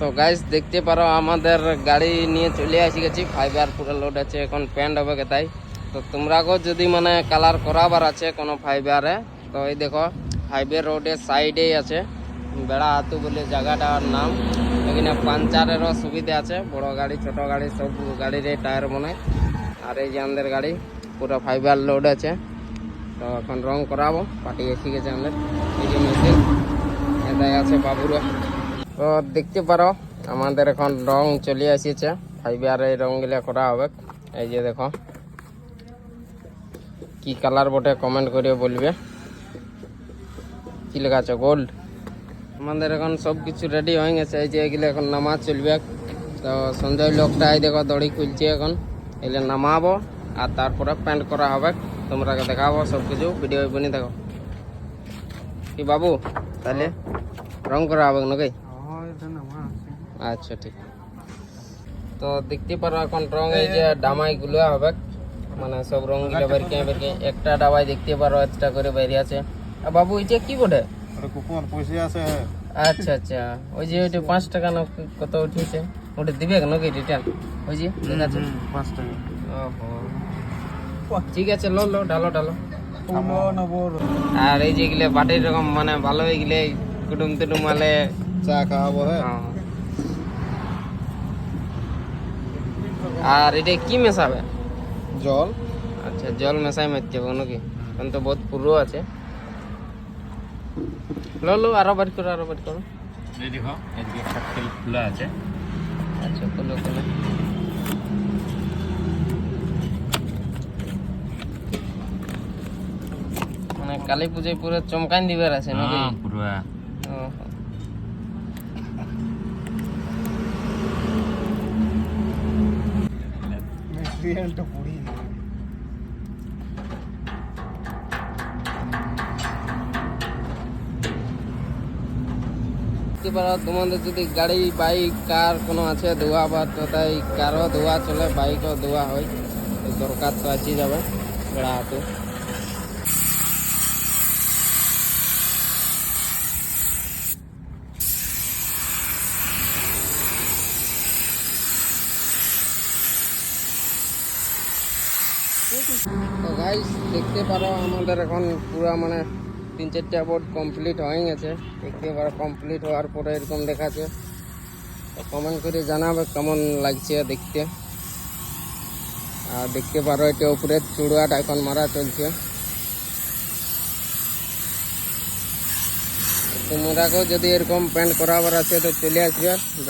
তো গাইস দেখতে পারো আমাদের গাড়ি নিয়ে চলে আসি গেছি, ফাইবার পুরো লোড আছে, এখন প্যান্ট হবে কে তাই। তো তোমরাকেও যদি মানে কালার করাবার আছে কোনো ফাইবারে, তো এই দেখো হাইওয়ে রোডের সাইডেই আছে বেড়া হাতু বলে জায়গাটার নাম। এখানে পাঞ্চারেরও সুবিধা আছে, বড় গাড়ি ছোট গাড়ি সব গাড়ির টায়ার মনে। আর এই যে আমাদের গাড়ি পুরো ফাইবার লোড আছে। তো এখন রং করাবো, পার্টি এসে গেছে আমাদের। এই যে মেশিন এটাই আছে বাবুরা। তো দেখতে পারো আমাদের এখন রং চলে আসিছে, ফাইবারে রংগুলা করা হবে। এই যে দেখো কি কালার বটে কমেন্ট করে বলবে। কি লেখা আছে গোল্ড। আমাদের এখন সব কিছু রেডি হয়ে গেছে, এই যে এগুলো এখন নামাজ চলবে। তো সঞ্জয় লোকটা এই দেখো দড়ি খুলছে, এখন এগুলো নামাবো আর তারপরে প্যান্ট করা হবে। তোমরা দেখাবো সব কিছু, ভিডিও বনি দেখো। কি বাবু তাহলে রং করা হবে নাকি? আচ্ছা ঠিক। তো দেখতে পারো এখন রং এই যে ডামাই গুলো হবে, মানে সব রং গুলো বেরকে বেরকে একটা ডাবাই দেখতে পারো এক্সট্রা করে বেরিয়ে আছে। আর বাবু এটা কি বটে? কুপন পয়সা আছে। আচ্ছা আচ্ছা, ওই যে ওইটা 5 টাকা না কত উঠেছে, ওটা দিবে নাকি রিটার্ন? ওই যে লেখা আছে 5 টাকা। ওহো ঠিক আছে, লো লো ঢালো ঢালো। আর এই যে গিলে বাটির রকম মানে ভালো হয়ে গেলে কুটুম টুটুম মালে চা খাওয়াবো। হ্যাঁ আর এটা কি মেশাবে? জল। আচ্ছা জল মেশাই মারতে হবে নাকি? এখন তো বহুত পুরো আছে। লো লো আরো বার করো, আরো বার করো। এই দেখো এদিকে একটা তেল খোলা আছে। আচ্ছা খুলো খুলো। মানে কালী পুজোয় পুরো চমকান দিবার আছে নাকি? হ্যাঁ পুরো। ওহো। মেটেরিয়ালটা পুড়ি তোমাদের যদি গাড়ি বাইক কার কোনো আছে ধোয়া বা, তো তাই কারও ধোয়া চলে, বাইকও ধোয়া হয়, দরকার তো আছে যাবে বেড়া হাতু। তো গাইস দেখতে পারো আমাদের এখন পুরো মানে 3-4টা বোর্ড কমপ্লিট হয়ে গেছে। দেখতে পারো কমপ্লিট হওয়ার পরে এরকম দেখাচ্ছে। তো কমেন্ট করে জানাবে কেমন লাগছে দেখতে। আর দেখতে পারো এটা উপরে চূড়াটা এখন মারা চলছে। তোমরাকেও যদি এরকম প্যান্ট করাবার আছে তো চলে আসবে।